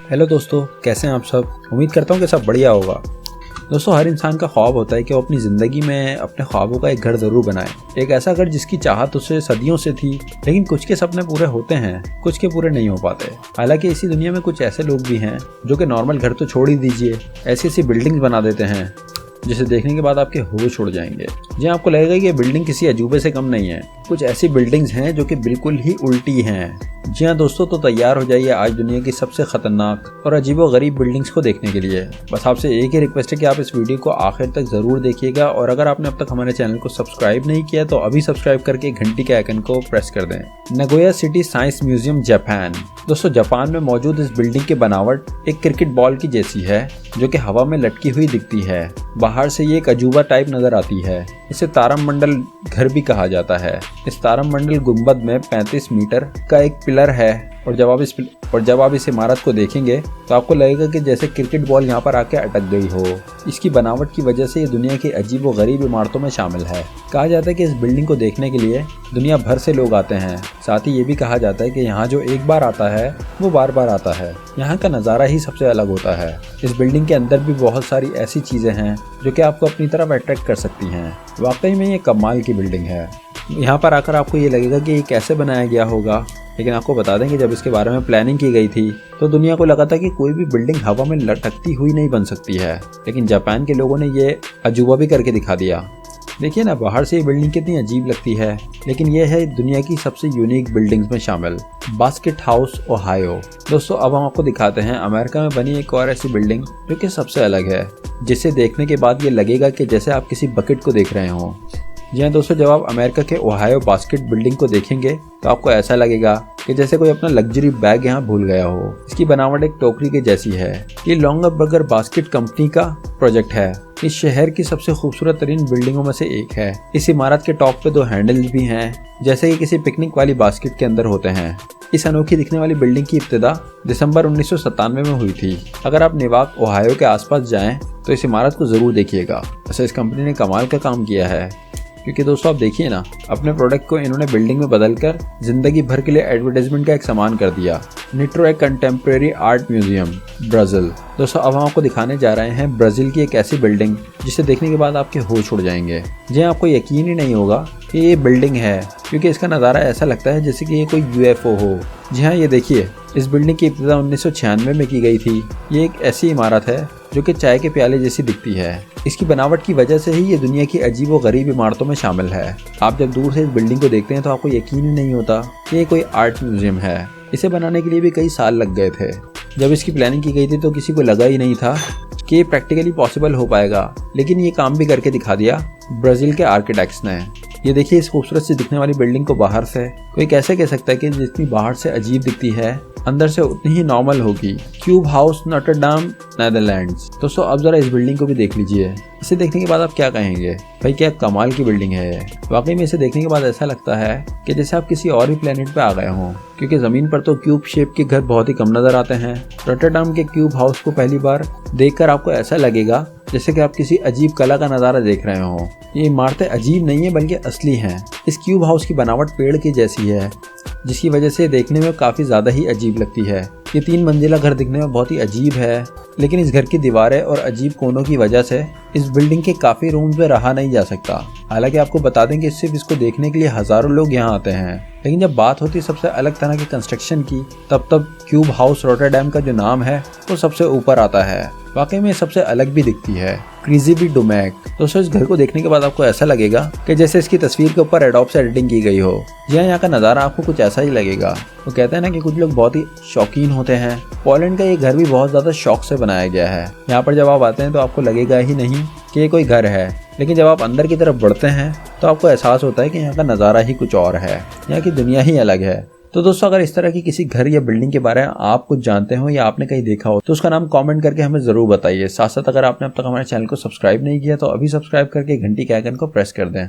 Hello दोस्तों, कैसे हैं आप सब। उम्मीद करता हूँ कि सब बढ़िया होगा। दोस्तों, हर इंसान का ख्वाब होता है कि वो अपनी ज़िंदगी में अपने ख्वाबों का एक घर ज़रूर बनाए। एक ऐसा घर जिसकी चाहत उसे सदियों से थी, लेकिन कुछ के सपने पूरे होते हैं, कुछ के पूरे नहीं हो पाते। हालांकि इसी दुनिया में कुछ ऐसे लोग भी हैं जो कि नॉर्मल घर तो छोड़ ही दीजिए, ऐसी ऐसी बिल्डिंग्स बना देते हैं जिसे देखने के बाद आपके होश उड़ जाएंगे। जी, आपको लगेगा कि ये बिल्डिंग किसी अजूबे से कम नहीं है। कुछ ऐसी बिल्डिंग्स हैं जो कि बिल्कुल ही उल्टी हैं। जी हाँ दोस्तों, तो तैयार हो जाइए आज दुनिया की सबसे खतरनाक और अजीबोगरीब बिल्डिंग्स को देखने के लिए। बस आपसे एक ही रिक्वेस्ट है कि आप इस वीडियो को आखिर तक जरूर देखिएगा, और अगर आपने अब तक हमारे चैनल को सब्सक्राइब नहीं किया तो अभी सब्सक्राइब करके घंटी के आइकन को प्रेस कर दें। Nagoya city science museum, Japan. दोस्तों, जापान में मौजूद इस बिल्डिंग की बनावट एक क्रिकेट बॉल की जैसी है जो कि हवा में लटकी हुई दिखती है। बाहर से ये एक अजूबा टाइप नजर आती है। इसे तारमंडल घर भी कहा जाता है। इस तारमंडल गुंबद में 35 मीटर का एक पिलर है, और जब आप इस इमारत को देखेंगे तो आपको लगेगा कि जैसे क्रिकेट बॉल यहाँ पर आके अटक गई हो। इसकी बनावट की वजह से ये दुनिया की अजीब व गरीब इमारतों में शामिल है। कहा जाता है कि इस बिल्डिंग को देखने के लिए दुनिया भर से लोग आते हैं। साथ ही ये भी कहा जाता है कि यहाँ जो एक बार आता है वो बार बार आता है। यहाँ का नज़ारा ही सबसे अलग होता है। इस बिल्डिंग के अंदर भी बहुत सारी ऐसी चीज़ें हैं जो कि आपको अपनी तरफ अट्रैक्ट कर सकती हैं। वाकई में ये कमाल की बिल्डिंग है। यहाँ पर आकर आपको ये लगेगा कि ये कैसे बनाया गया होगा, लेकिन आपको बता दें कि जब इसके बारे में प्लानिंग की गई थी तो दुनिया को लगा था कि कोई भी बिल्डिंग हवा में लटकती हुई नहीं बन सकती है, लेकिन जापान के लोगों ने ये अजूबा भी करके दिखा दिया। देखिए ना, बाहर से ये बिल्डिंग कितनी अजीब लगती है, लेकिन ये है दुनिया की सबसे यूनिक बिल्डिंग्स में शामिल बास्केट हाउस, ओहायो। दोस्तों, अब हम आपको दिखाते हैं अमेरिका में बनी एक और ऐसी बिल्डिंग जो कि सबसे अलग है, जिसे देखने के बाद ये लगेगा कि जैसे आप किसी बकेट को देख रहे हों। जी हाँ दोस्तों, जब आप अमेरिका के ओहायो बास्केट बिल्डिंग को देखेंगे तो आपको ऐसा लगेगा कि जैसे कोई अपना लग्जरी बैग यहाँ भूल गया हो। इसकी बनावट एक टोकरी के जैसी है। ये लॉन्गर बर्गर बास्केट कंपनी का प्रोजेक्ट है। इस शहर की सबसे खूबसूरत तरीन बिल्डिंगों में से एक है। इस इमारत के टॉप पे 2 हैंडल्स भी हैं, जैसे कि किसी पिकनिक वाली बास्केट के अंदर होते हैं। इस अनोखी दिखने वाली बिल्डिंग की इब्तिदा दिसंबर 1997 में हुई थी। अगर आप नेवाक, ओहायो के आसपास जाएं तो इस इमारत को जरूर देखिएगा। वैसे इस कंपनी ने कमाल का काम किया है, क्योंकि दोस्तों आप देखिए ना, अपने प्रोडक्ट को इन्होंने बिल्डिंग में बदलकर जिंदगी भर के लिए एडवर्टाइजमेंट का एक सामान कर दिया। निट्रो एक कंटेम्प्रेरी आर्ट म्यूजियम, ब्राजील। दोस्तों, अब हम आपको दिखाने जा रहे हैं ब्राजील की एक ऐसी बिल्डिंग जिसे देखने के बाद आपके होश उड़ जाएंगे। जी, आपको यकीन ही नहीं होगा कि ये बिल्डिंग है, क्योंकि इसका नज़ारा ऐसा लगता है जैसे कि ये कोई UFO हो। जी हाँ, ये देखिए, इस बिल्डिंग की इब्तिदा 1996 में की गई थी। ये एक ऐसी इमारत है जो कि चाय के प्याले जैसी दिखती है। इसकी बनावट की वजह से ही ये दुनिया की अजीब व गरीब इमारतों में शामिल है। आप जब दूर से इस बिल्डिंग को देखते हैं तो आपको यकीन ही नहीं होता कि ये कोई आर्ट म्यूजियम है। इसे बनाने के लिए भी कई साल लग गए थे। जब इसकी प्लानिंग की गई थी तो किसी को लगा ही नहीं था कि ये प्रैक्टिकली पॉसिबल हो पाएगा, लेकिन ये काम भी करके दिखा दिया ब्राजील के आर्किटेक्ट्स ने। ये देखिए, इस खूबसूरत सी दिखने वाली बिल्डिंग को बाहर से कोई कैसे कह सकता है कि जितनी बाहर से अजीब दिखती है अंदर से उतनी ही नॉर्मल होगी। Cube house, Rotterdam, Netherlands. दोस्तों, अब जरा इस बिल्डिंग को भी देख लीजिए। इसे देखने के बाद आप क्या कहेंगे, भाई क्या कमाल की बिल्डिंग है ये। वाकई में इसे देखने के बाद ऐसा लगता है कि जैसे आप किसी और ही प्लेनेट पे आ गए हों, क्योंकि जमीन पर तो क्यूब शेप के घर बहुत ही कम नजर आते हैं। रॉटरडम के क्यूब हाउस को पहली बार देखकर आपको ऐसा लगेगा जैसे कि आप किसी अजीब कला का नज़ारा देख रहे हो। ये इमारतें अजीब नहीं है बल्कि असली हैं। इस क्यूब हाउस की बनावट पेड़ की जैसी है, जिसकी वजह से देखने में काफ़ी ज़्यादा ही अजीब लगती है। ये 3 मंजिला घर दिखने में बहुत ही अजीब है, लेकिन इस घर की दीवारें और अजीब कोनों की वजह से इस बिल्डिंग के काफ़ी रूम्स में रहा नहीं जा सकता। हालांकि आपको बता दें कि सिर्फ इसको देखने के लिए हज़ारों लोग यहाँ आते हैं, लेकिन जब बात होती है सबसे अलग तरह के कंस्ट्रक्शन की, तब क्यूब हाउस रॉटरडैम का जो नाम है वो सबसे ऊपर आता है। वाकई में सबसे अलग भी दिखती है। क्रीजी डोमैक। दोस्तों, इस घर को देखने के बाद आपको ऐसा लगेगा कि जैसे इसकी तस्वीर के ऊपर एडोब से एडिटिंग की गई हो। जी हाँ, यहाँ का नज़ारा आपको कुछ ऐसा ही लगेगा। वो कहते हैं ना कि कुछ लोग बहुत ही शौकीन होते हैं। पोलैंड का ये घर भी बहुत ज़्यादा शौक से बनाया गया है। यहाँ पर जब आप आते हैं तो आपको लगेगा ही नहीं कि ये कोई घर है, लेकिन जब आप अंदर की तरफ बढ़ते हैं तो आपको एहसास होता है कि यहाँ का नज़ारा ही कुछ और है, यहाँ की दुनिया ही अलग है। तो दोस्तों, अगर इस तरह की किसी घर या बिल्डिंग के बारे में आप कुछ जानते हो या आपने कहीं देखा हो तो उसका नाम कमेंट करके हमें ज़रूर बताइए। साथ साथ अगर आपने अब तक हमारे चैनल को सब्सक्राइब नहीं किया तो अभी सब्सक्राइब करके घंटी के आइकन को प्रेस कर दें।